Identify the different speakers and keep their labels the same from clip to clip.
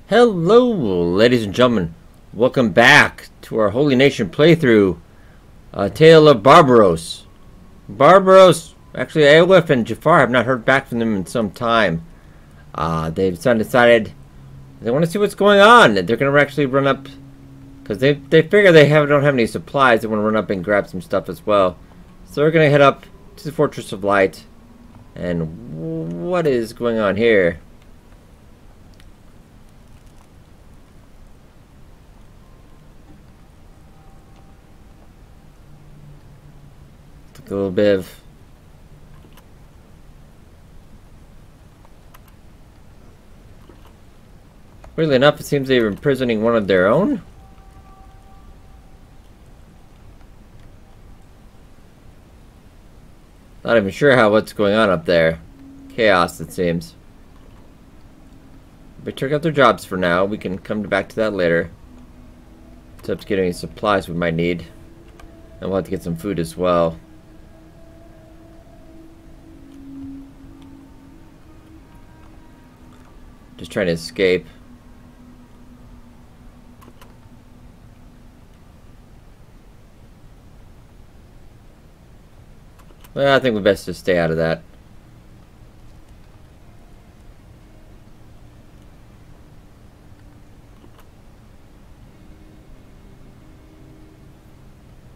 Speaker 1: Hello, ladies and gentlemen. Welcome back to our Holy Nation playthrough. Tale of Barbaros. Actually, Aiofe and Jaffar have not heard back from them in some time. They've decided they want to see what's going on. They're going to actually run up, because they figure don't have any supplies. They want to run up and grab some stuff as well. So they're going to head up to the Fortress of Light. And what is going on here? A little bit of weirdly enough, it seems they were imprisoning one of their own. Not even sure what's going on up there. Chaos, it seems. But check out their jobs for now. We can come back to that later. It's up to get any supplies we might need, and we'll have to get some food as well. Just trying to escape. Well, I think we best just stay out of that.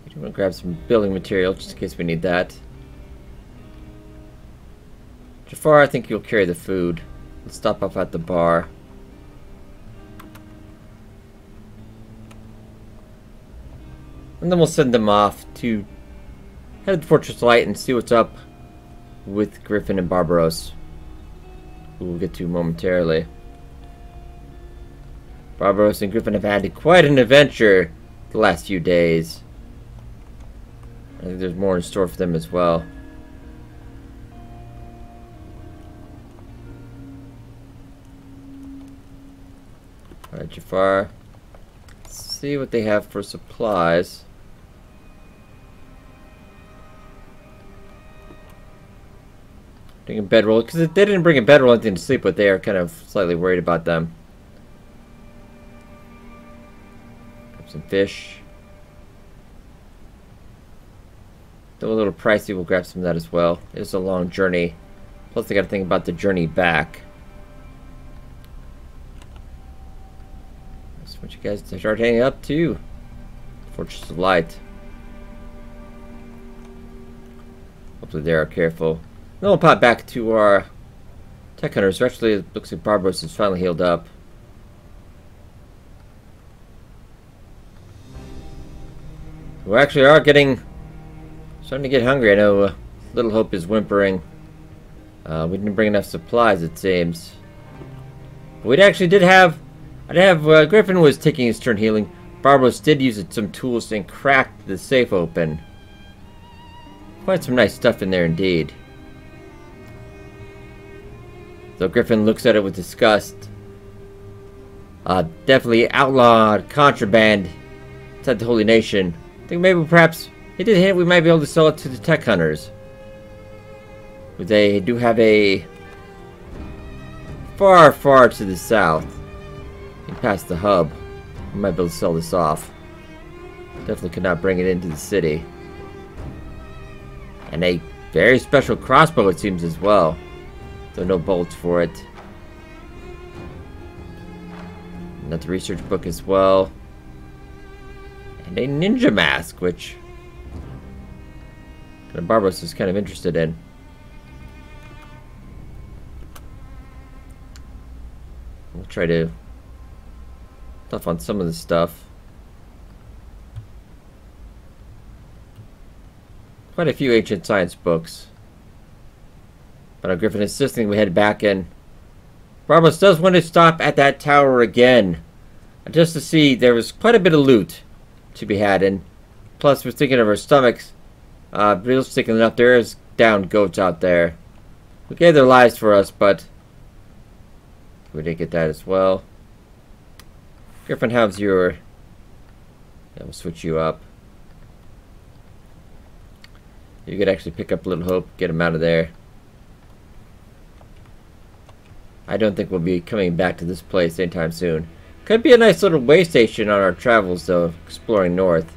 Speaker 1: I'm gonna grab some building material just in case we need that. Jaffar, I think you'll carry the food. Let's stop off at the bar. And then we'll send them off to head to the Fortress of Light and see what's up with Griffin and Barbaros, who we'll get to momentarily. Barbaros and Griffin have had quite an adventure the last few days. I think there's more in store for them as well. Alright, Jaffar. Let's see what they have for supplies. Bring a bedroll, because they didn't bring a bedroll or anything to sleep with. They are kind of slightly worried about them. Grab some fish. Though a little pricey, we'll grab some of that as well. It's a long journey. Plus, they got to think about the journey back. What you guys start hanging up to? Fortress of Light. Hopefully they are careful. Then we'll pop back to our tech hunters. Actually, it looks like Barbaros is finally healed up. We actually are starting to get hungry. I know Little Hope is whimpering. We didn't bring enough supplies, it seems. But we actually did have. Griffin was taking his turn healing. Barbaros did use some tools and cracked the safe open. Quite some nice stuff in there indeed. Though Griffin looks at it with disgust. Definitely outlawed contraband inside the Holy Nation. I think maybe perhaps he did hint we might be able to sell it to the tech hunters. But they do have a far to the south. Past the hub. We might be able to sell this off. Definitely could not bring it into the city. And a very special crossbow, it seems, as well. Though no bolts for it. Another research book as well. And a ninja mask, which Barbaros is kind of interested in. We'll try to stuff on some of the stuff. Quite a few ancient science books. But Griffin insisting we head back in. Barbaros does want to stop at that tower again. Just to see, there was quite a bit of loot to be had. And plus, we're thinking of our stomachs. Realistically enough, there is downed goats out there who gave their lives for us, but we did get that as well. Griffin, how's your... Yeah, we'll switch you up. You could actually pick up Little Hope, get him out of there. I don't think we'll be coming back to this place anytime soon. Could be a nice little way station on our travels, though, exploring north.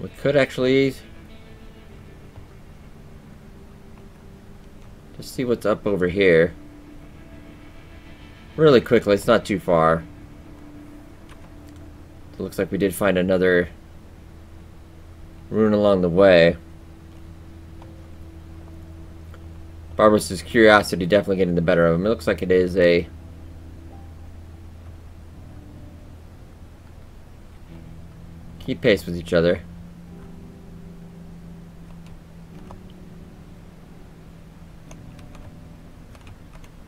Speaker 1: We could actually just see what's up over here. Really quickly, it's not too far. It looks like we did find another rune along the way. Barbaros' curiosity definitely getting the better of him. It looks like it is a... keep pace with each other.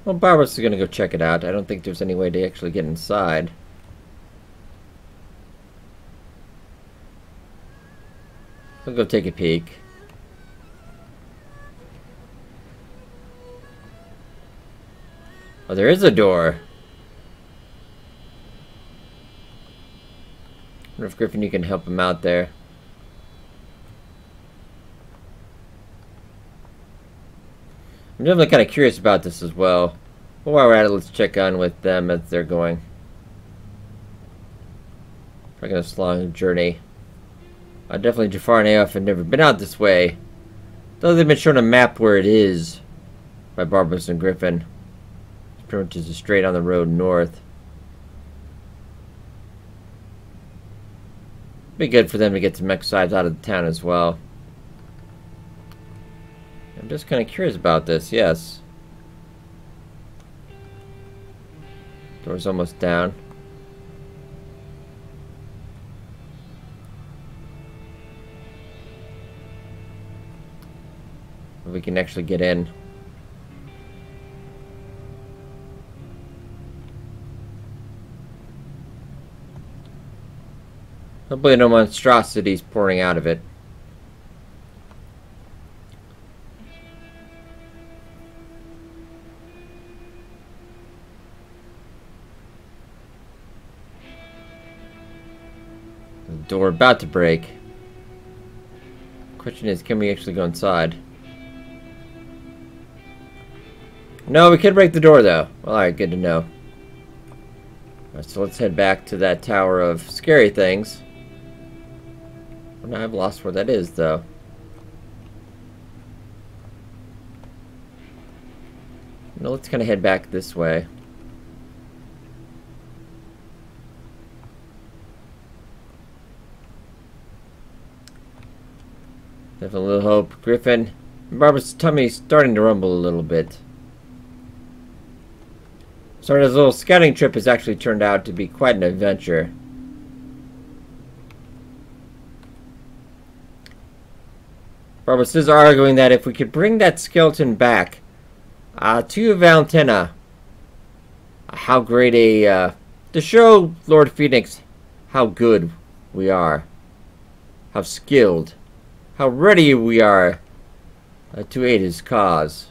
Speaker 1: Well, Barbaros is going to go check it out. I don't think there's any way to actually get inside. We'll go take a peek. Oh, there is a door. I wonder if Griffin, you can help him out there. I'm definitely kind of curious about this as well. But while we're at it, let's check on with them as they're going. Taking this long journey. Definitely Jaffar and Aiofe have never been out this way. Though they've been shown a map where it is by Barbaros and Griffin. It's pretty much just straight on the road north. Be good for them to get some exercise out of the town as well. I'm just kind of curious about this, yes. Door's almost down. If we can actually get in. Hopefully no monstrosities pouring out of it. Door about to break. Question is, can we actually go inside? No, we can break the door though. Well, alright, good to know. Alright, so let's head back to that tower of scary things. Oh, now I've lost where that is though. No, let's kind of head back this way. Definitely a little hope. Griffin, Barbaros' tummy's starting to rumble a little bit. So his little scouting trip has actually turned out to be quite an adventure. Barbaros is arguing that if we could bring that skeleton back to Valentina, how great a... to show Lord Phoenix how good we are. How skilled. How ready we are to aid his cause.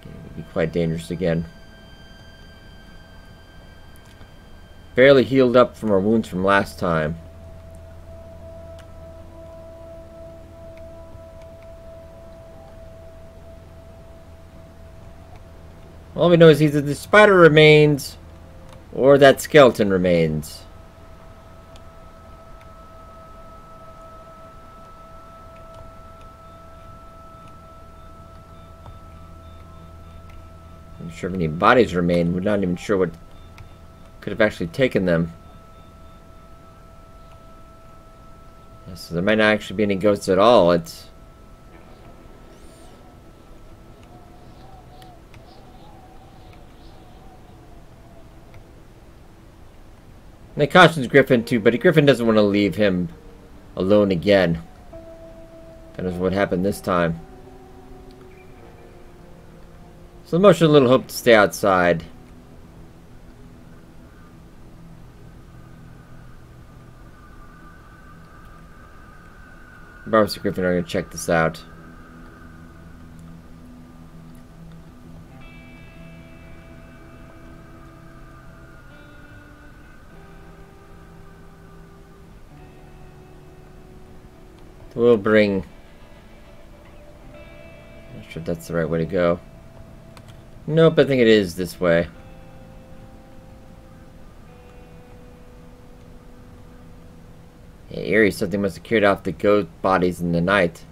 Speaker 1: It would be quite dangerous again. Barely healed up from our wounds from last time. All we know is either the spider remains or that skeleton remains. I'm not sure if any bodies remain. We're not even sure what could have actually taken them. Yeah, so there might not actually be any ghosts at all. It's... and it cautions Griffin too, but Griffin doesn't want to leave him alone again. That is what happened this time. So the motion a little hope to stay outside. Barbaros and Griffin are going to check this out. We'll bring... Not sure if that's the right way to go. Nope, I think it is this way. Hey, eerie, something must have carried off the ghost bodies in the night.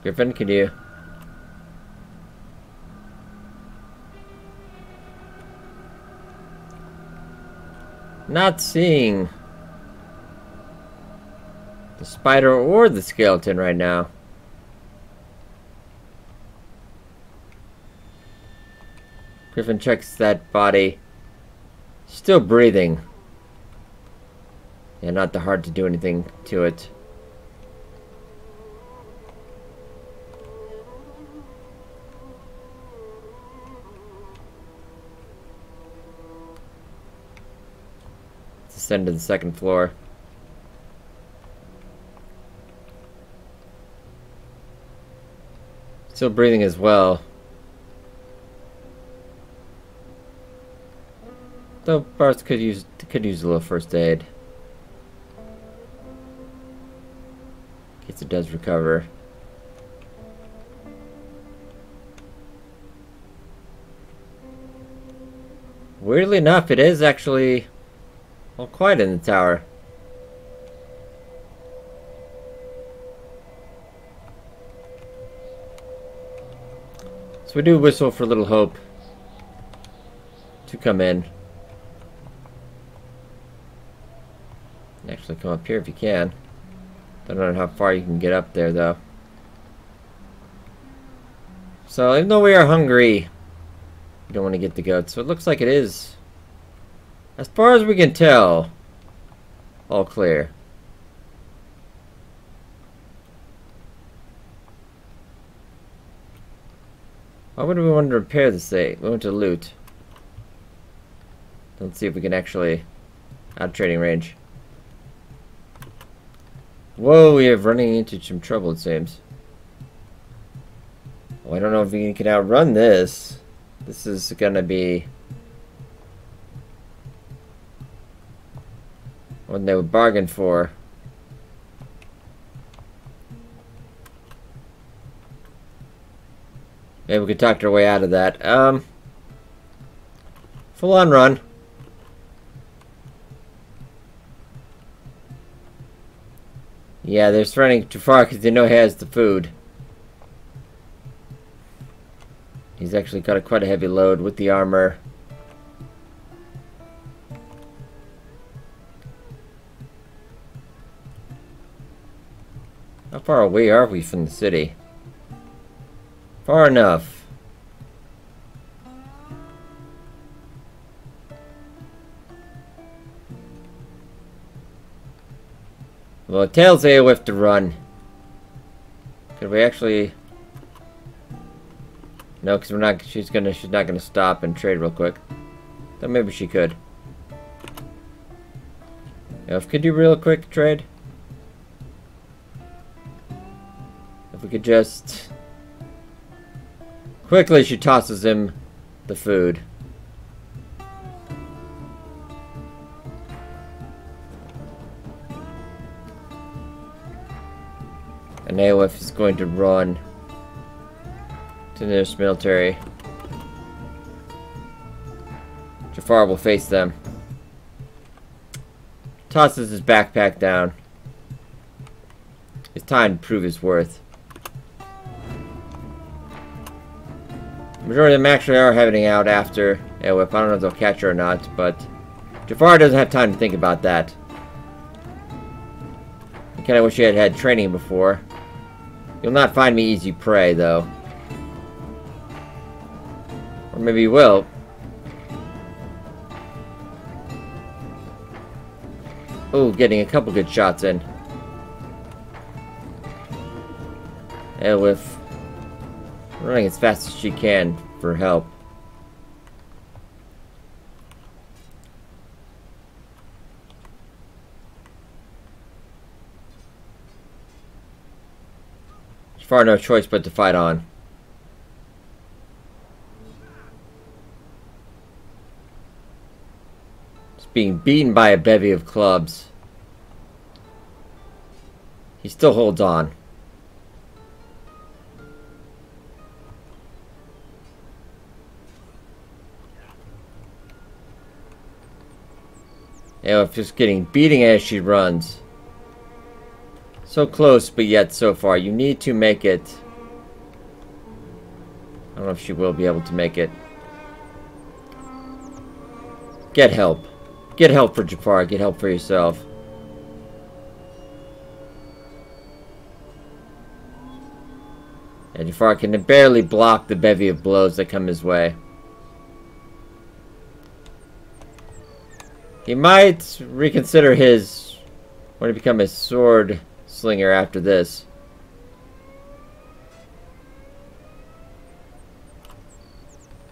Speaker 1: Griffin, can you... Not seeing the spider or the skeleton right now. Griffin checks that body. Still breathing. Yeah, not that hard to do anything to it. Descend to the second floor. Still breathing as well. Though Barth could use a little first aid. In case it does recover. Weirdly enough, it is actually all quiet in the tower. So we do whistle for Little Hope to come in. Actually come up here if you can. Don't know how far you can get up there though. So even though we are hungry, we don't want to get the goat. So it looks like it is, as far as we can tell, all clear. Why would we want to repair the state? We want to loot. Let's see if we can actually out of trading range. Whoa, we are running into some trouble, it seems. Oh, I don't know if we can outrun this. This is gonna be what they would bargain for. Maybe we could talk our way out of that. Full on run. Yeah, they're running too far because they know he has the food. He's actually got quite a heavy load with the armor. How far away are we from the city? Far enough. Well, it tells Aiofe to run. Could we actually... No, because we're not. She's not gonna stop and trade real quick. Then maybe she could. Aiofe, could you real quick trade? If we could just... Quickly, she tosses him the food. And Aiofe is going to run to the nearest military. Jaffar will face them. Tosses his backpack down. It's time to prove his worth. The majority of them actually are heading out after Aiofe. I don't know if they'll catch her or not, but Jaffar doesn't have time to think about that. I kinda wish he had had training before. You'll not find me easy prey, though. Or maybe you will. Oh, getting a couple good shots in. Aiofe running as fast as she can for help. Far no choice but to fight on. Just being beaten by a bevy of clubs. He still holds on. Aiofe just getting beating as she runs. So close, but yet so far. You need to make it. I don't know if she will be able to make it. Get help. Get help for Jaffar. Get help for yourself. And Jaffar can barely block the bevy of blows that come his way. He might reconsider his... when he become a sword slinger after this.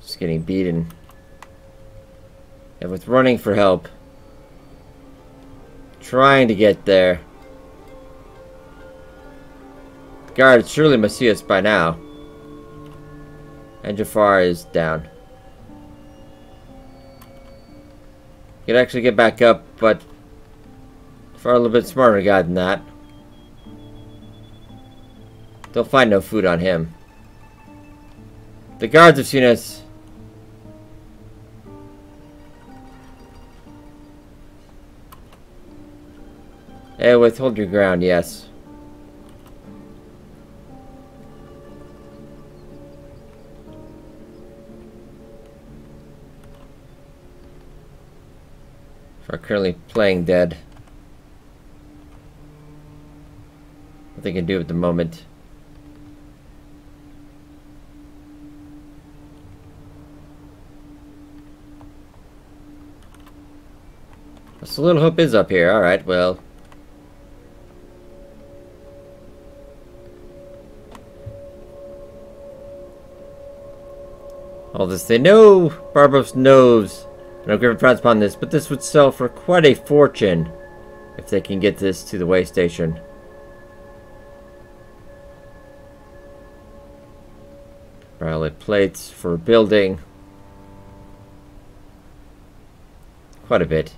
Speaker 1: Just getting beaten. And with running for help. Trying to get there. Guards surely must see us by now. And Jaffar is down. Could actually get back up, but Jaffar a little bit smarter guy than that. They'll find no food on him. The guards have seen us. Hey, hold your ground, yes. Are currently playing dead. What they can do at the moment. So little hope is up here. Alright, well. All this they know. Barbaros knows. No Griffin frowns upon this, but this would sell for quite a fortune if they can get this to the way station. Violet plates for building. Quite a bit.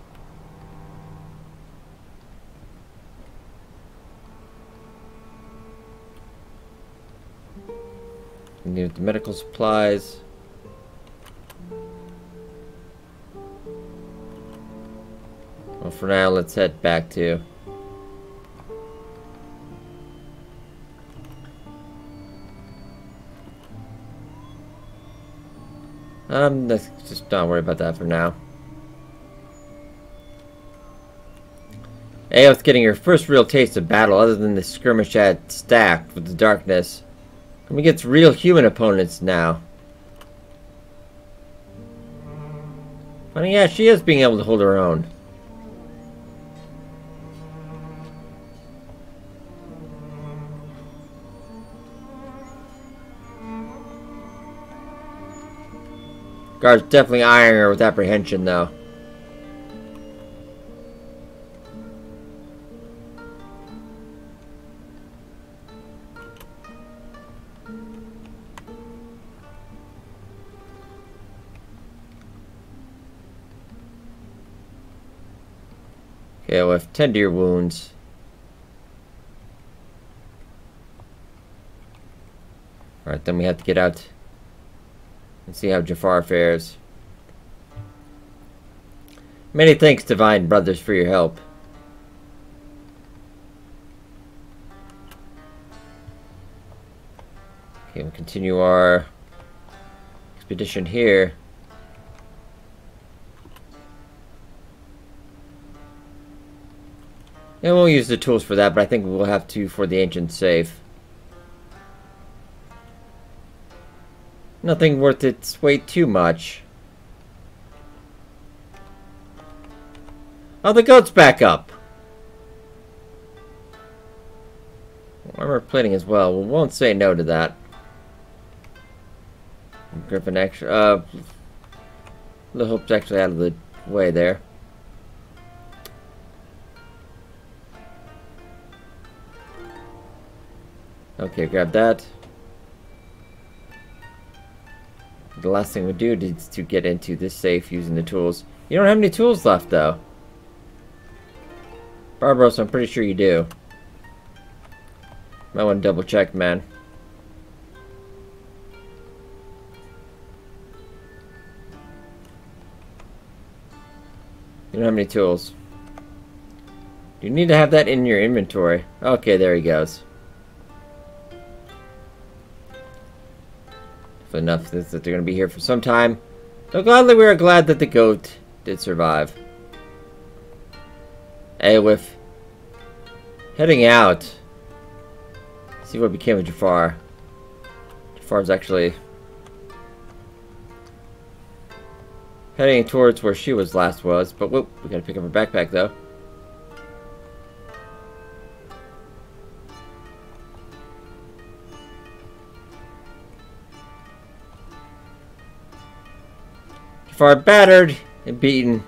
Speaker 1: We need the medical supplies. Well, for now, let's head back to... let's just not worry about that for now. Aiofe getting her first real taste of battle other than the skirmish at Stack with the darkness. And we get real human opponents now. But yeah, she is being able to hold her own. Guard's definitely eyeing her with apprehension, though. Okay, well, tend to your wounds. Alright, then we have to get out and see how Jaffar fares. Many thanks, Divine Brothers, for your help. Okay, we'll continue our expedition here. And we'll use the tools for that, but I think we'll have to for the ancient safe. Nothing worth its weight too much. Oh, the goat's back up. Armor plating as well. We won't say no to that. Griffin extra. The hope's actually out of the way there. Okay, grab that. The last thing we do is to get into this safe using the tools. You don't have any tools left, though. Barbaros, I'm pretty sure you do. Might want to double check, man. You don't have any tools. You need to have that in your inventory. Okay, there he goes. Enough that they're going to be here for some time. So gladly we are glad that the goat did survive. Aiofe. Heading out. See what became of Jaffar. Jaffar's actually heading towards where she was last but whoop, we gotta pick up her backpack though. Jafar battered and beaten,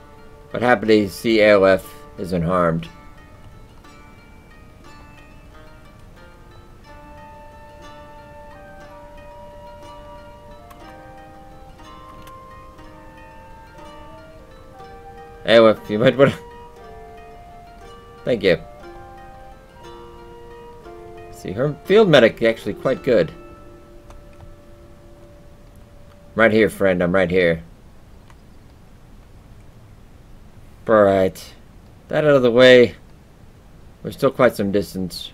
Speaker 1: but happy to see Aiofe is unharmed. Aiofe, you might want to... Thank you. See, her field medic is actually quite good. Right here, friend, I'm right here. Alright. That out of the way. We're still quite some distance.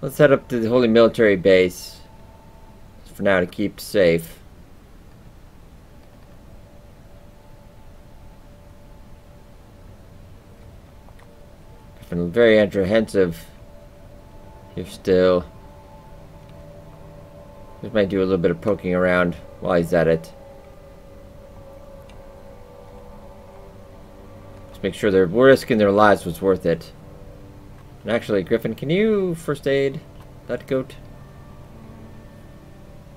Speaker 1: Let's head up to the Holy Military Base. For now, to keep safe. Been very apprehensive. If still. Just might do a little bit of poking around while he's at it. Make sure their risking their lives was worth it. And actually, Griffin, can you first aid that goat?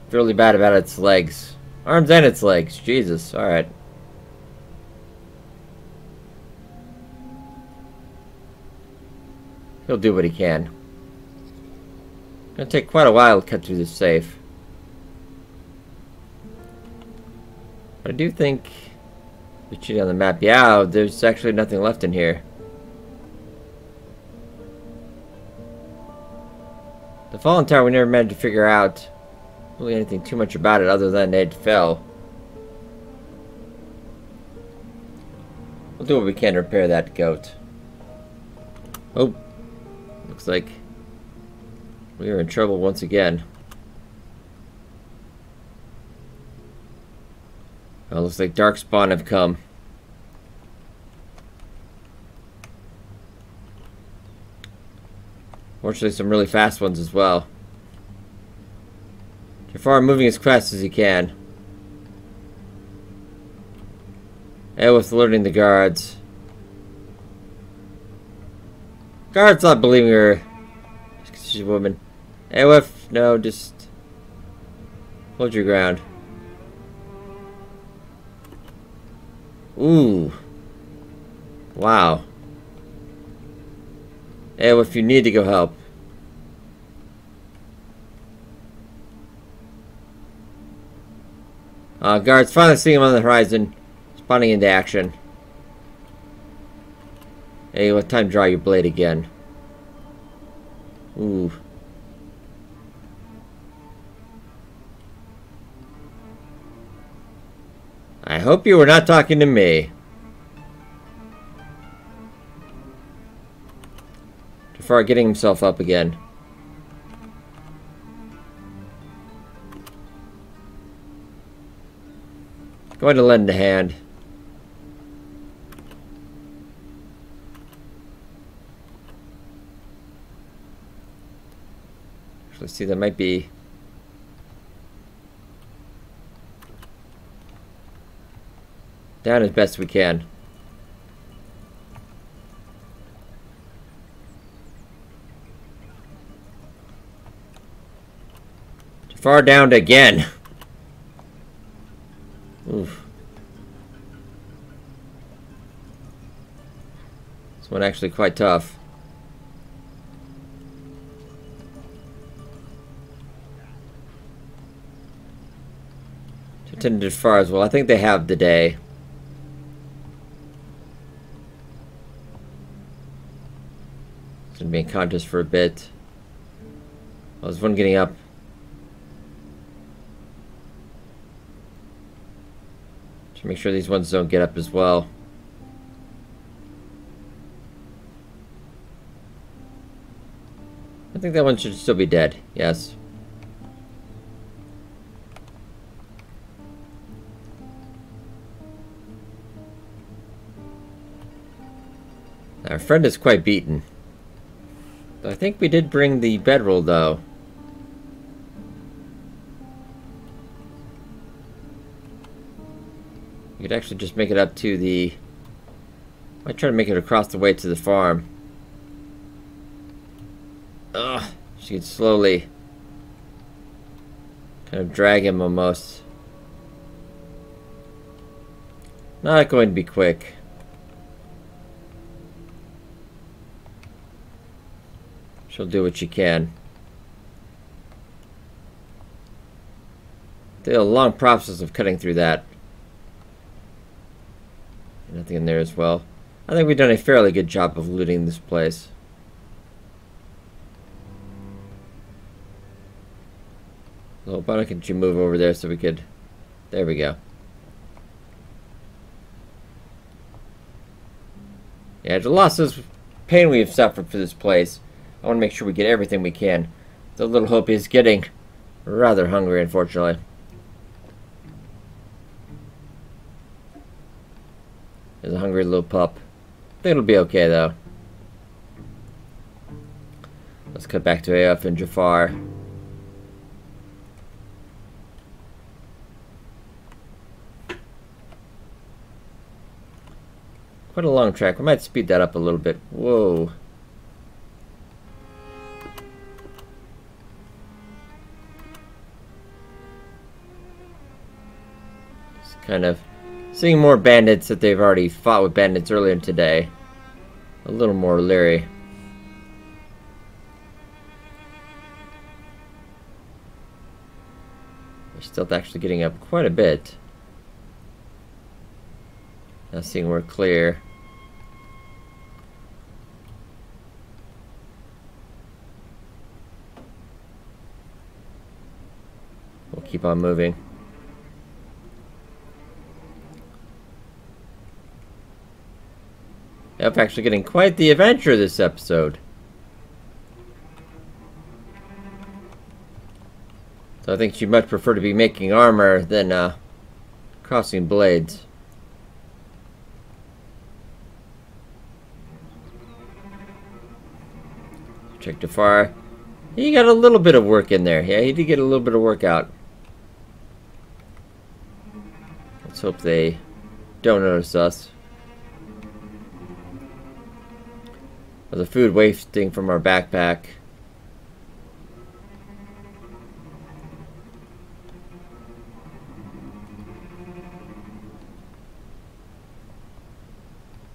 Speaker 1: Really bad about its legs. Arms and its legs. Jesus. Alright. He'll do what he can. Gonna take quite a while to cut through this safe. But I do think... Cheating on the map. Yeah, there's actually nothing left in here. The Fallen Tower, we never managed to figure out really anything too much about it other than it fell. We'll do what we can to repair that goat. Oh, looks like we are in trouble once again. Well, looks like Darkspawn have come. Fortunately, some really fast ones as well. Jaffar moving as fast as he can. Aiofe alerting the guards. Guards not believing her. She's a woman. Aiofe, no, just hold your ground. Ooh. Wow. Aiofe, you need to go help. Guards finally seeing him on the horizon. Spawning into action. Hey, what time to draw your blade again? Ooh. I hope you were not talking to me. Jaffar getting himself up again. Going to lend a hand. Let's see, that might be... down as best we can. Jaffar downed again. Oof. This one actually quite tough. intended far as well. I think they have the day. It's gonna be in contest for a bit. Oh, there's one getting up. Just make sure these ones don't get up as well. I think that one should still be dead. Yes. Our friend is quite beaten. I think we did bring the bedroll, though. You could actually just make it up to the... I might try to make it across the way to the farm. Ugh, she could slowly kind of drag him almost. Not going to be quick. She'll do what she can. They had a long process of cutting through that. Nothing in there as well. I think we've done a fairly good job of looting this place. So why don't you move over there so we could... There we go. Yeah, the losses, pain we have suffered for this place. I want to make sure we get everything we can. The little hope is getting rather hungry, unfortunately. There's a hungry little pup. I think it'll be okay, though. Let's cut back to Aiofe and Jaffar. Quite a long track. We might speed that up a little bit. Whoa. Just kind of seeing more bandits that they've already fought with bandits earlier today. A little more leery. They're still actually getting up quite a bit. Now seeing we're clear. We'll keep on moving. Yep, actually getting quite the adventure this episode. So I think she'd much prefer to be making armor than crossing blades. Check Jaffar. He got a little bit of work in there. Yeah, he did get a little bit of work out. Let's hope they don't notice us. The food wasting from our backpack.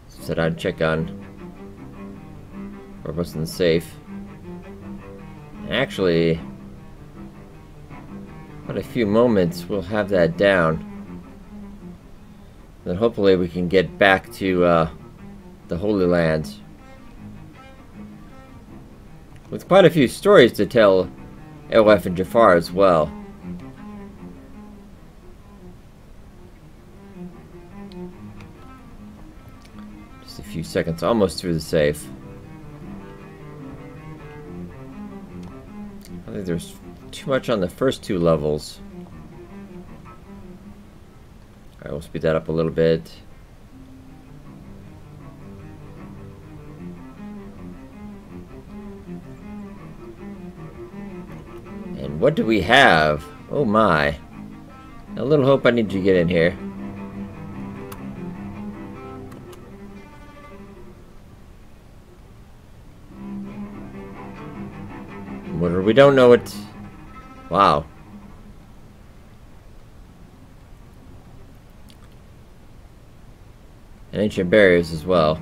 Speaker 1: Sit down and check on Barbaros and safe. Actually, in a few moments we'll have that down. Then hopefully we can get back to the Holy Lands. With quite a few stories to tell Aiofe and Jaffar as well. Just a few seconds, almost through the safe. I think there's too much on the first two levels. Alright, we'll speed that up a little bit. And what do we have? Oh my. A little hope I need you to get in here. Whatever, we don't know it. Wow. And ancient barriers as well.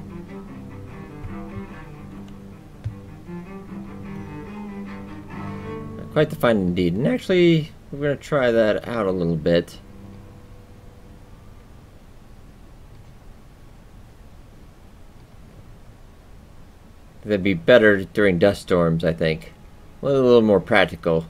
Speaker 1: Quite the find indeed. And actually, we're going to try that out a little bit. That'd be better during dust storms, I think. A little more practical.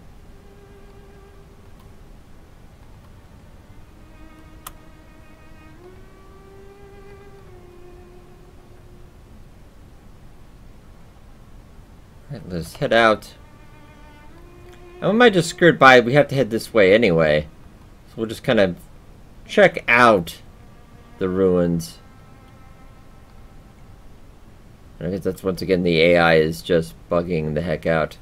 Speaker 1: Alright, let's head out. And we might just skirt by. We have to head this way anyway. So we'll just kind of check out the ruins. I guess that's once again the AI is just bugging the heck out.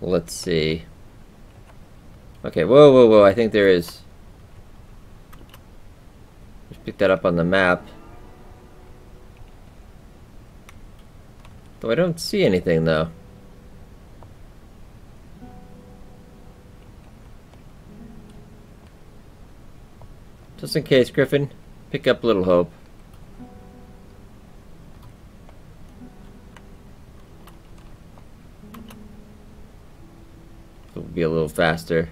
Speaker 1: Let's see. Okay, whoa, whoa, whoa, I think there is... Just pick that up on the map. Though I don't see anything, though. Just in case, Griffin, pick up Little Hope. It'll be a little faster.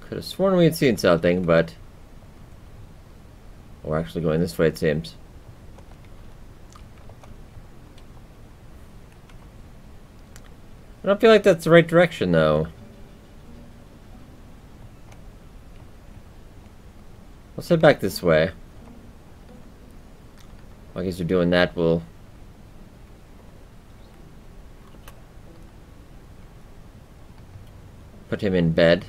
Speaker 1: Could have sworn we had seen something, but we're actually going this way, it seems. I don't feel like that's the right direction, though. Let's head back this way. I guess we're doing that, we'll... put him in bed.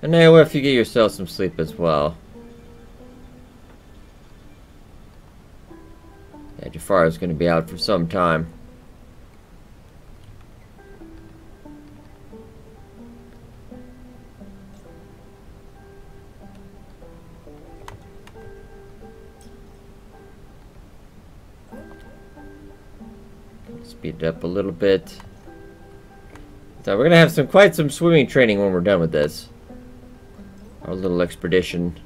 Speaker 1: And now, if you get yourself some sleep as well. Yeah, Jaffar is going to be out for some time. Speed it up a little bit. So we're going to have quite some swimming training when we're done with this. Our little expedition.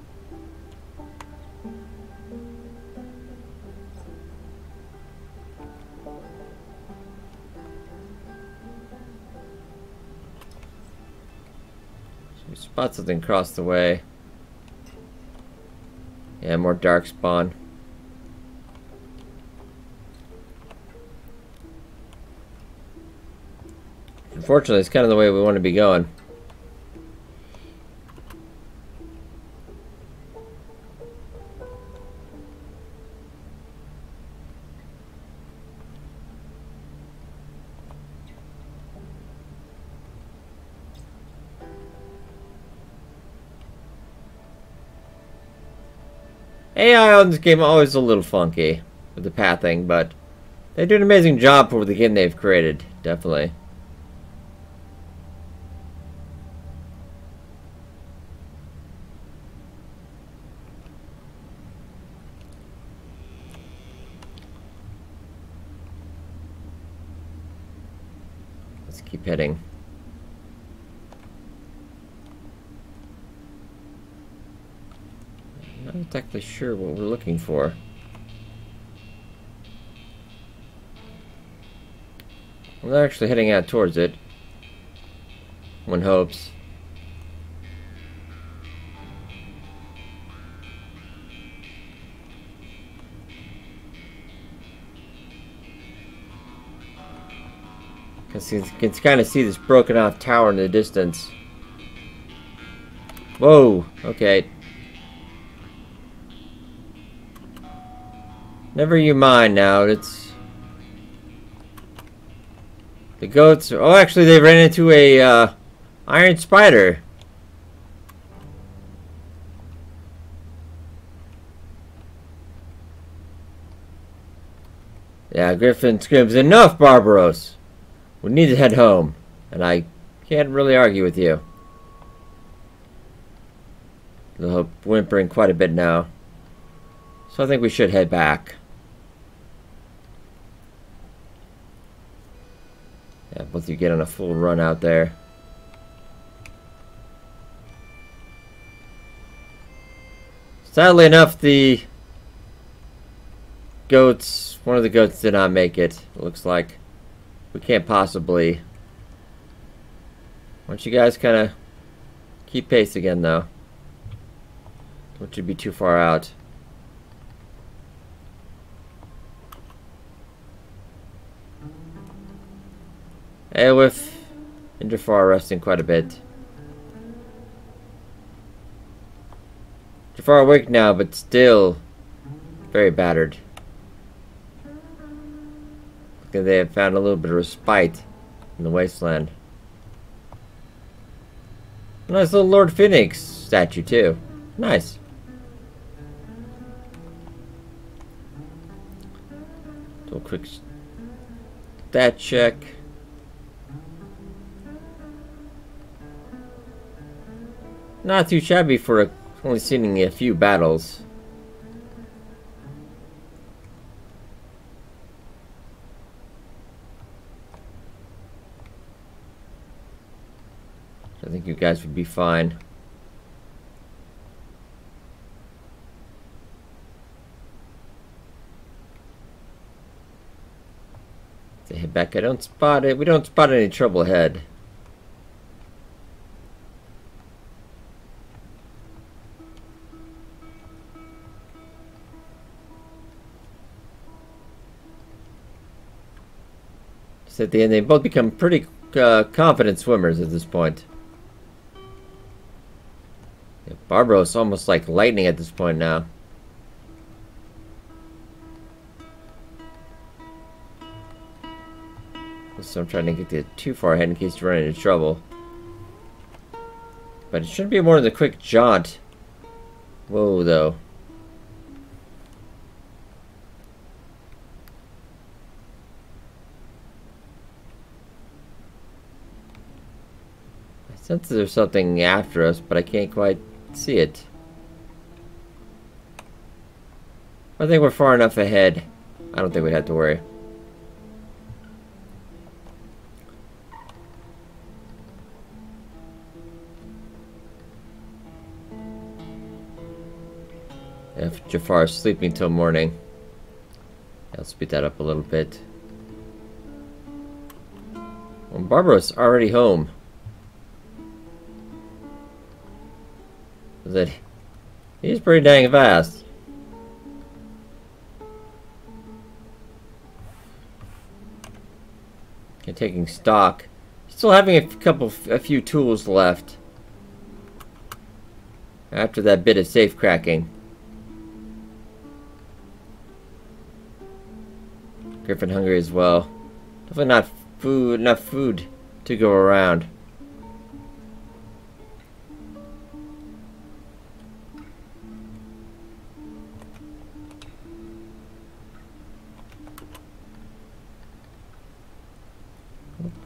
Speaker 1: We spot something across the way. Yeah, more dark spawn. Unfortunately, it's kind of the way we want to be going. AI on this game always a little funky with the pathing, but they do an amazing job for the game they've created, definitely. Let's keep heading. Not exactly sure what we're looking for. We're not actually heading out towards it. One hopes. You can kind of see this broken off tower in the distance. Whoa, okay. Never you mind now, it's... The goats... Oh, actually they ran into a iron spider. Yeah, Griffin screams, "Enough, Barbaros! We need to head home." And I can't really argue with you. They're whimpering quite a bit now. So I think we should head back. Yeah, both you get on a full run out there. Sadly enough, the goats one of the goats did not make it. It looks like we can't possibly. Why don't you guys kind of keep pace again, though? Don't you be too far out. Aiofe and Jaffar are resting quite a bit. Jaffar awake now, but still very battered. Look like they have found a little bit of respite in the wasteland. Nice little Lord Phoenix statue, too. Nice. Do a quick stat check. Not too shabby for only seeing a few battles. I think you guys would be fine. To head back, I don't spot it. We don't spot any trouble ahead. Just at the end, they both become pretty confident swimmers at this point. Yeah, Barbaros almost like lightning at this point now. So I'm trying to get too far ahead in case you run into trouble. But it shouldn't be more than a quick jaunt. Whoa, though. I sense there's something after us, but I can't quite see it. I think we're far enough ahead. I don't think we'd have to worry. If Jaffar is sleeping till morning, I'll speed that up a little bit. Well, Barbaros already home. Is it? He's pretty dang fast. Okay, taking stock. Still having a few tools left after that bit of safe cracking. Griffin hungry as well. Definitely not enough food to go around.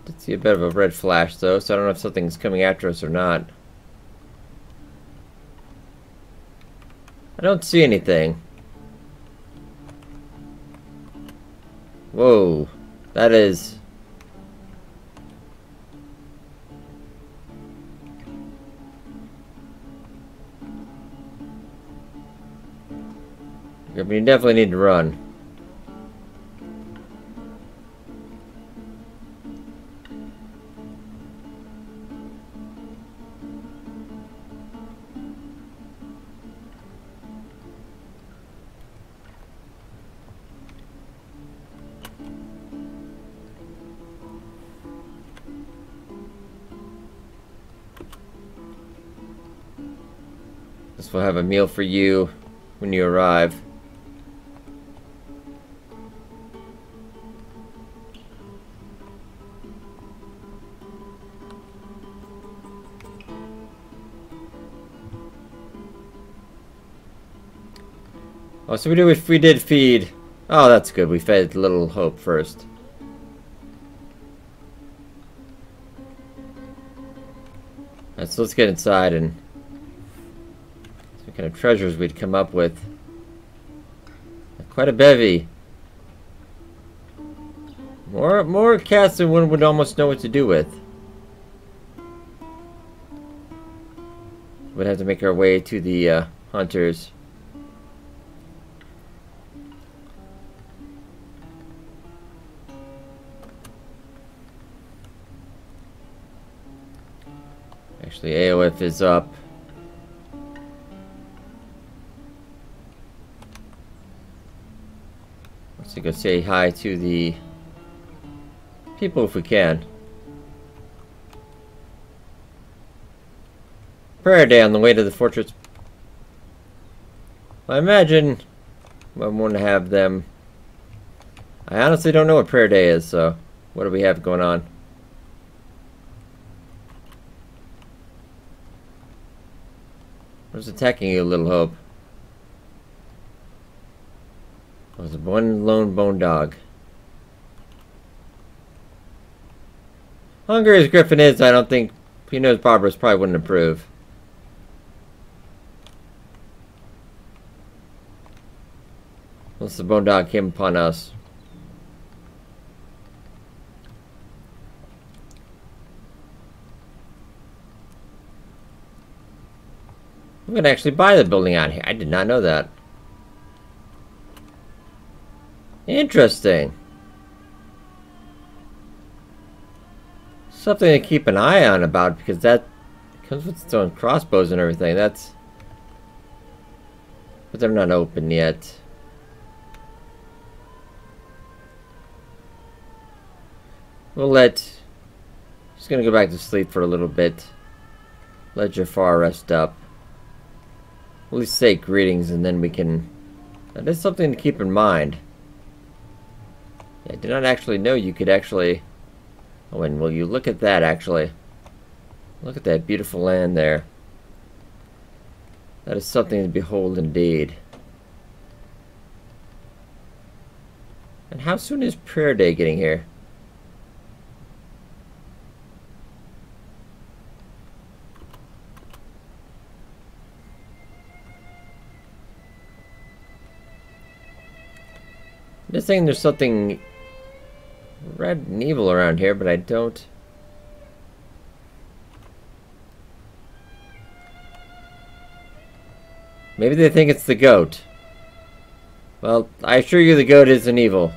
Speaker 1: Did see a bit of a red flash though, so I don't know if something's coming after us or not. I don't see anything. Whoa, that is... I mean, you definitely need to run. Guess we'll have a meal for you when you arrive. Oh, so we did feed. Oh, that's good. We fed Little Hope first. Alright, so let's get inside and see what kind of treasures we'd come up with. Quite a bevy. More cats than one would almost know what to do with. We'd have to make our way to the hunters. Actually, Aiofe is up. Let's go say hi to the people if we can. Prayer day on the way to the fortress. I imagine I want to have them. I honestly don't know what prayer day is, so what do we have going on? Who's attacking you, Little Hope? Oh, it's one lone bone dog. Hungry as Griffin is, I don't think he knows Barbaros probably wouldn't approve. Unless the bone dog came upon us. We can actually buy the building out here. I did not know that. Interesting. Something to keep an eye on about, because that comes with its own crossbows and everything. That's... But they're not open yet. We'll let... Just gonna go back to sleep for a little bit. Let Jaffar rest up. At least say greetings, and then we can... That is something to keep in mind. I did not actually know you could actually... Oh, and will you look at that, actually. Look at that beautiful land there. That is something to behold indeed. And how soon is prayer day getting here? I'm just saying there's something red and evil around here, but I don't... Maybe they think it's the goat. Well, I assure you the goat isn't evil.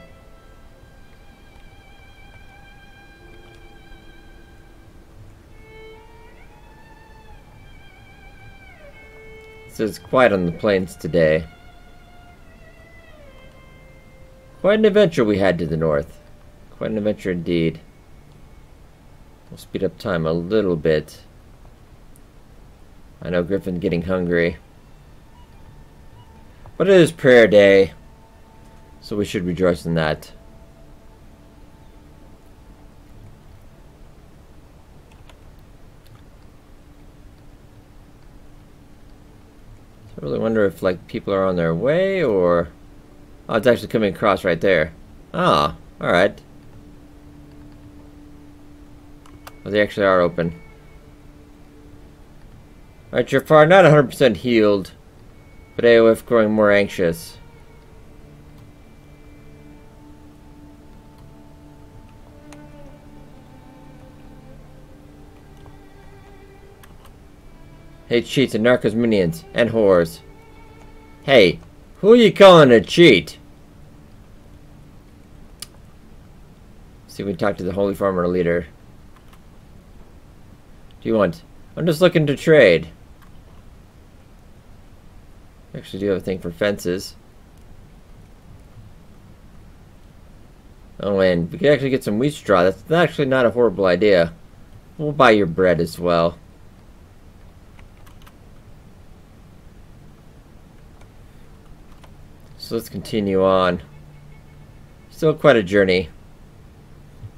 Speaker 1: So it's quiet on the plains today. Quite an adventure we had to the north. Quite an adventure indeed. We'll speed up time a little bit. I know Griffin's getting hungry. But it is prayer day, so we should rejoice in that. I really wonder if, like, people are on their way, or... Oh, it's actually coming across right there. Ah, alright. Well, they actually are open. Alright, Jaffar, not 100% healed, but Aiofe growing more anxious. Hates cheats and narcos minions and whores. Hey, who are you calling a cheat? See if we can talk to the holy farmer leader. Do you want? I'm just looking to trade. Actually do have a thing for fences. Oh, and we could actually get some wheat straw. That's actually not a horrible idea. We'll buy your bread as well. So let's continue on. Still quite a journey.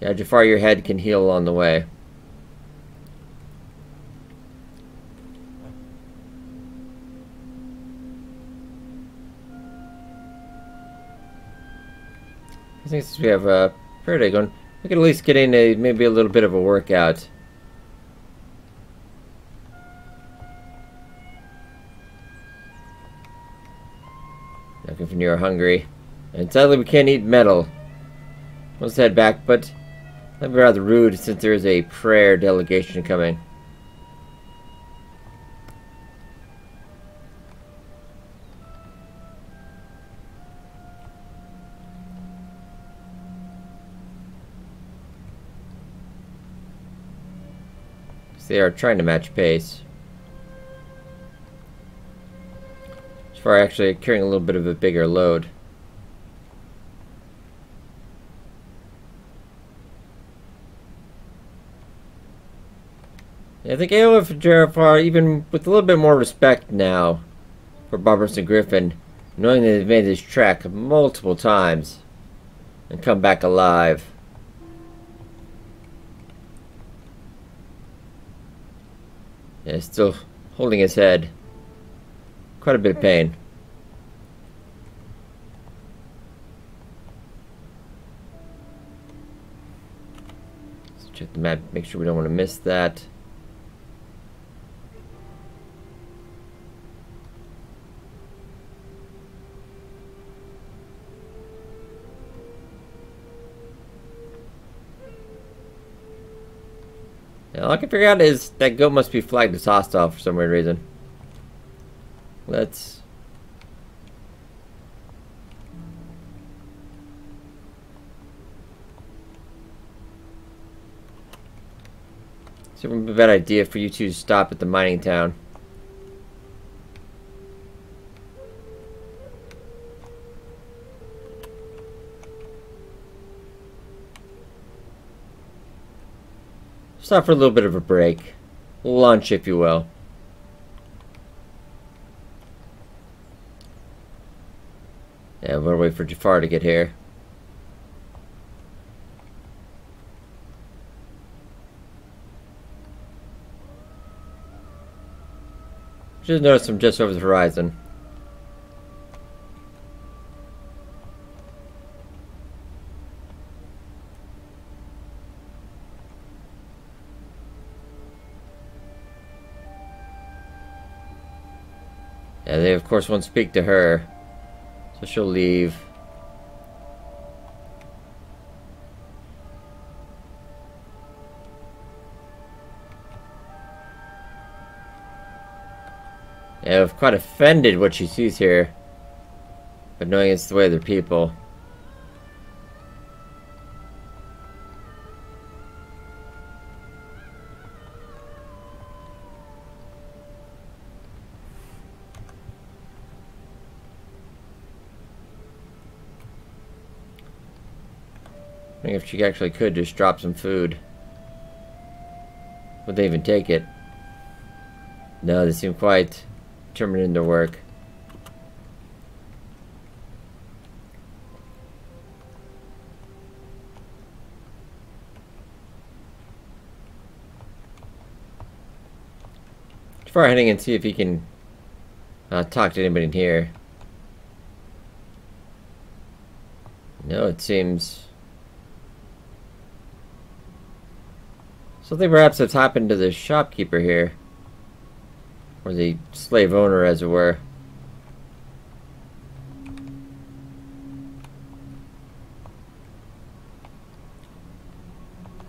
Speaker 1: Yeah, Jaffar, your head can heal on the way. I think since we have a prayer day going, we could at least get in maybe a little bit of a workout. Now, if you're hungry. And sadly, we can't eat metal. Let's head back, but that'd be rather rude since there is a prayer delegation coming. They are trying to match pace. Jafar actually carrying a little bit of a bigger load. I think Aiofe and Jaffar, even with a little bit more respect now for Barbaros and Griffin, knowing that they've made this trek multiple times and come back alive. Yeah, still holding his head. Quite a bit of pain. Let's check the map, make sure we don't want to miss that. All I can figure out is that goat must be flagged as hostile for some weird reason. Let's... So it would be a bad idea for you two to stop at the mining town. Stop for a little bit of a break. Lunch, if you will. Yeah, we're gonna wait for Jaffar to get here. Just noticed him just over the horizon. Yeah, they of course won't speak to her, so she'll leave. Yeah, I'm quite offended what she sees here, but knowing it's the way of their people. I think if she actually could just drop some food. Would they even take it? No, they seem quite determined in their work. Jaffar heading and see if he can talk to anybody in here. No, it seems something perhaps that's happened to the shopkeeper here. Or the slave owner, as it were.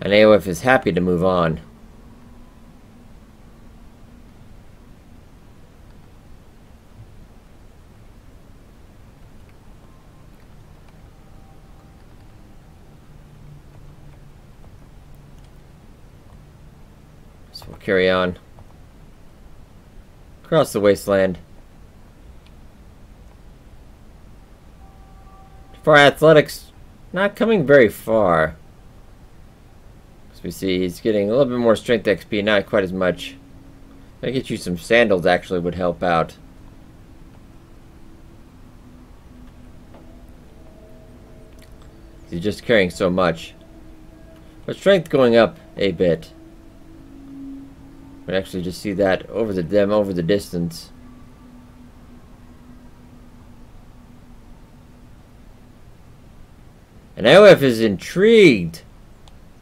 Speaker 1: And Aiofe is happy to move on. So we'll carry on. Across the wasteland. For athletics, not coming very far. As we see, he's getting a little bit more strength XP, not quite as much. I'll get you some sandals actually would help out. He's just carrying so much. But strength going up a bit. We actually just see that over the distance. And Aiofe is intrigued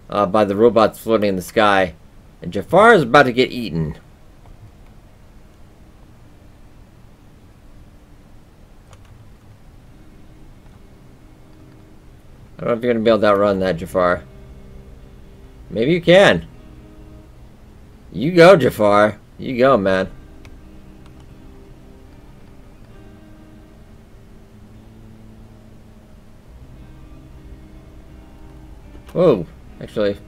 Speaker 1: by the robots floating in the sky, and Jaffar is about to get eaten. I don't know if you're going to be able to outrun that, Jaffar. Maybe you can. You go, Jaffar. You go, man. Whoa, actually.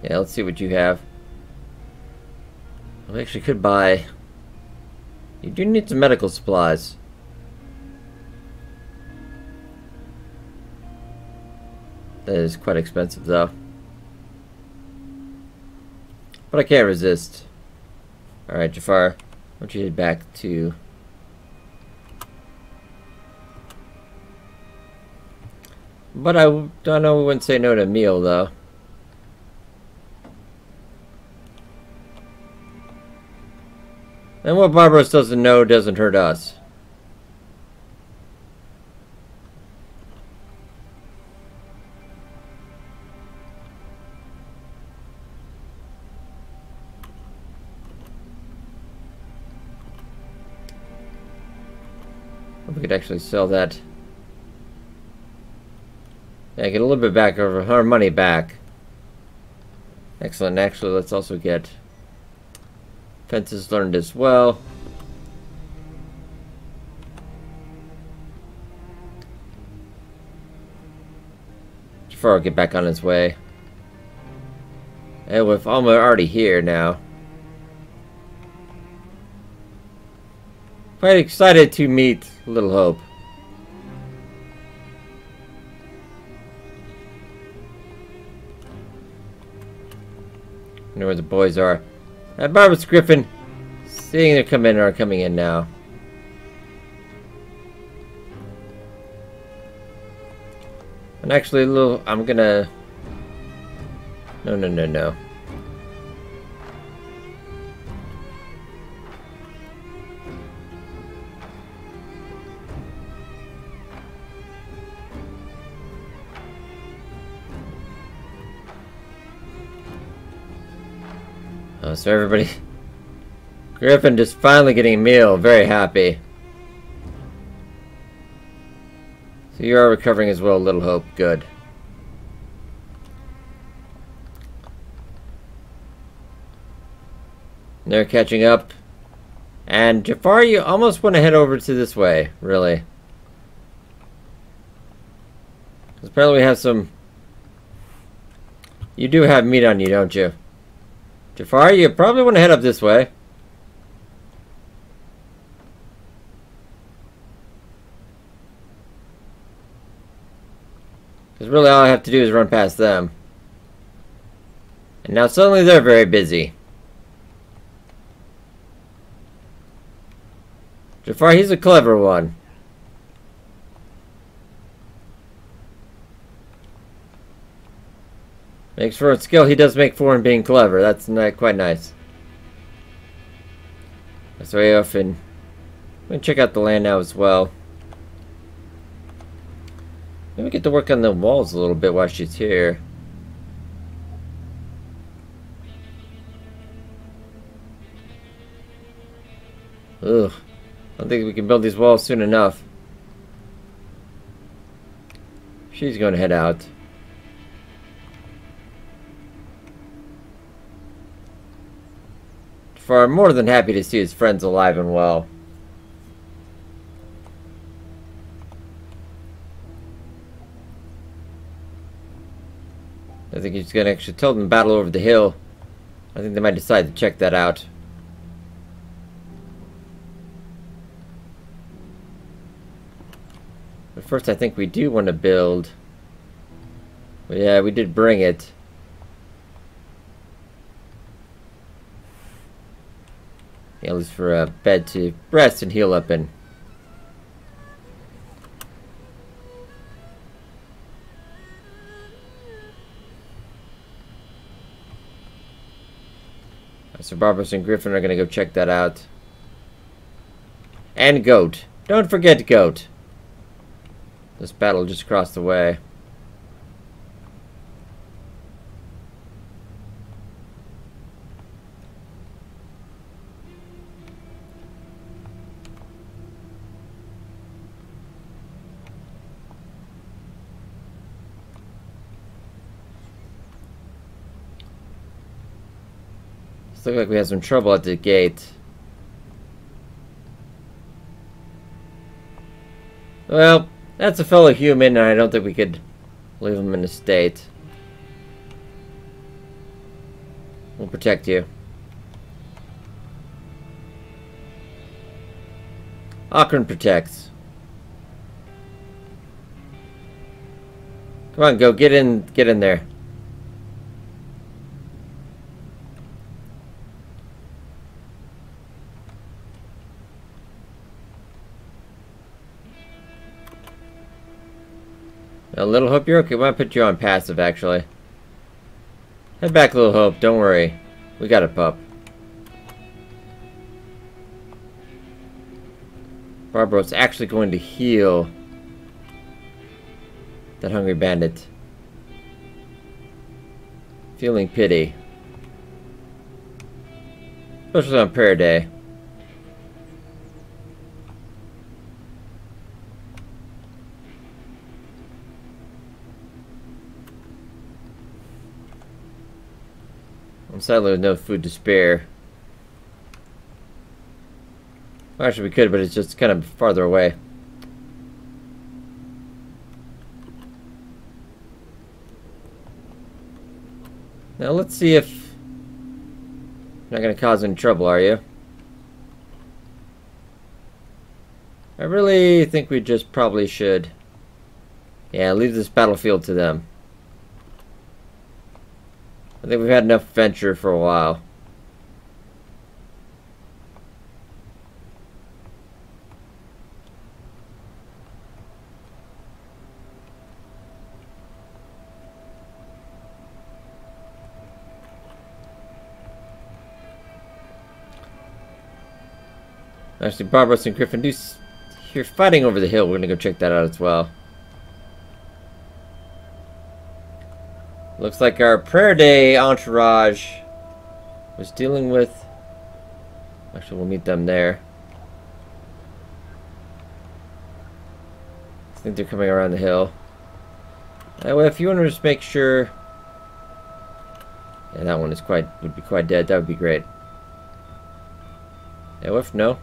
Speaker 1: Yeah, let's see what you have. We actually could buy... You do need some medical supplies. That is quite expensive, though. But I can't resist. Alright, Jaffar. Why don't you head back to... But I don't know, we wouldn't say no to a meal, though. And what Barbaros doesn't know doesn't hurt us. We could actually sell that. Yeah, get a little bit back of our money back. Excellent. Actually, let's also get fences learned as well. Jaffar will get back on his way. And with Alma already here now. Quite excited to meet Little Hope. I know where the boys are. Barbaros and Griffin, seeing them come in, are coming in now. And actually, I'm gonna... No. Oh, so everybody... Griffin just finally getting a meal. Very happy. So you are recovering as well, Little Hope. Good. They're catching up. And Jaffar, you almost want to head over to this way, really. Because apparently we have some... You do have meat on you, don't you? Jaffar, you probably want to head up this way. Because really all I have to do is run past them. And now suddenly they're very busy. Jaffar, he's a clever one. Makes for a skill he does make for in being clever. That's quite nice. So Aiofe, and I'm going to check out the land now as well. Maybe get to work on the walls a little bit while she's here. Ugh. I don't think we can build these walls soon enough. She's going to head out. For I'm more than happy to see his friends alive and well. I think he's going to actually tell them to battle over the hill. I think they might decide to check that out. But first I think we do want to build... Well, yeah, we did bring it. Yeah, at least for a bed to rest and heal up in. So Barbaros and Griffin are going to go check that out. And Goat. Don't forget Goat. This battle just across the way. Looks like we have some trouble at the gate. Well, that's a fellow human, and I don't think we could leave him in a state. We'll protect you. Akron protects. Come on, go get in there. A Little Hope, you're okay. I want to put you on passive, actually. Head back, Little Hope. Don't worry. We got a pup. Barbaros actually going to heal that hungry bandit. Feeling pity. Especially on prayer day. And sadly with no food to spare. Well, actually we could, but it's just kind of farther away. Now let's see if you're not going to cause any trouble, are you? I really think we just probably should. Yeah, leave this battlefield to them. I think we've had enough adventure for a while. Actually, Barbaros and Griffin do hear fighting over the hill. We're gonna go check that out as well. Looks like our prayer day entourage was dealing with... Actually, we'll meet them there. I think they're coming around the hill. Anyway, if you want to just make sure... Yeah, that one is would be quite dead. That would be great. If no.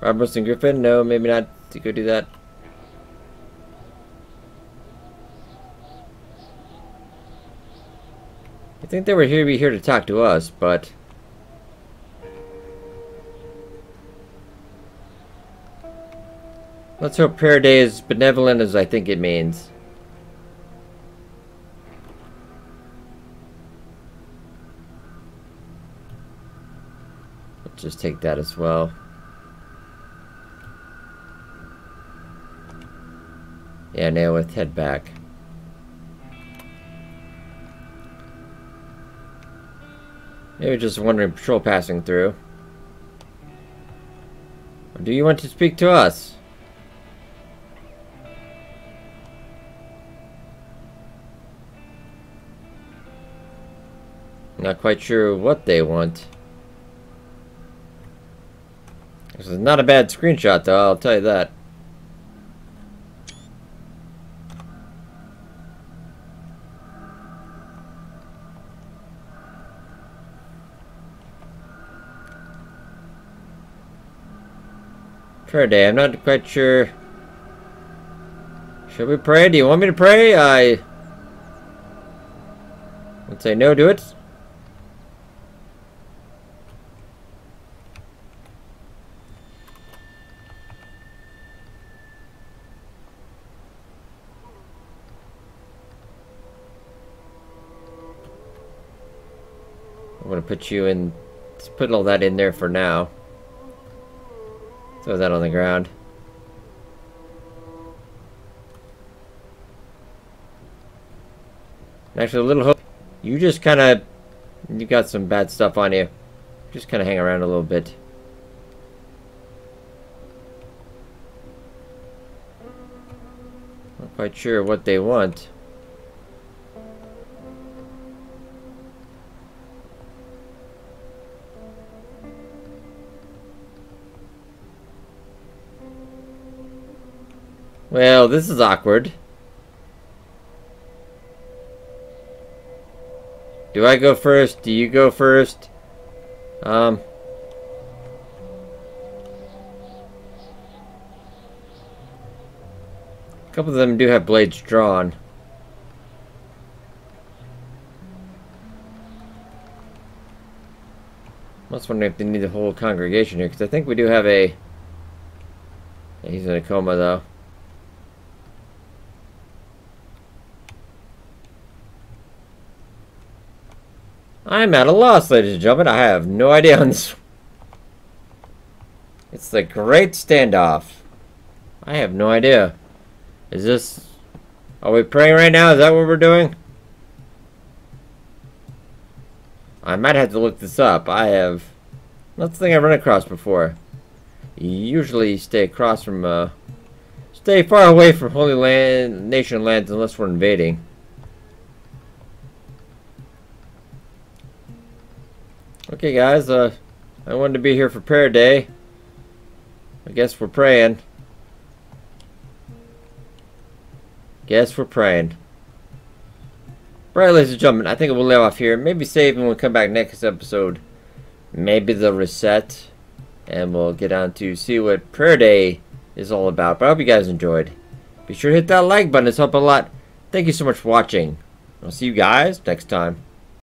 Speaker 1: Barbaros and Griffin? No, maybe not to go do that. I think they were here to talk to us, but... Let's hope prayer day is benevolent as I think it means. Let's just take that as well. Yeah, nail with head back. Maybe just wondering patrol passing through. Or do you want to speak to us? Not quite sure what they want. This is not a bad screenshot though, I'll tell you that. Prayer day, I'm not quite sure. Should we pray? Do you want me to pray? I would say no, do it. I'm gonna put you in, just put all that in there for now. Throw that on the ground. Actually, a little hope. You just kind of, you got some bad stuff on you. Just kind of hang around a little bit. Not quite sure what they want. Well, this is awkward. Do I go first? Do you go first? couple of them do have blades drawn. I was wondering if they need the whole congregation here, because I think we do have a... Yeah, he's in a coma, though. I'm at a loss, ladies and gentlemen. I have no idea on this. It's the Great Standoff. I have no idea. Is this... Are we praying right now? Is that what we're doing? I might have to look this up. I have... That's the thing I've run across before. You usually stay across from... Stay far away from Holy Nation lands unless we're invading. Okay, guys. I wanted to be here for prayer day. I guess we're praying. Guess we're praying. Alright, ladies and gentlemen, I think we'll lay off here. Maybe save and we'll come back next episode. Maybe the reset. And we'll get on to see what prayer day is all about. But I hope you guys enjoyed. Be sure to hit that like button. It's helped a lot. Thank you so much for watching. I'll see you guys next time.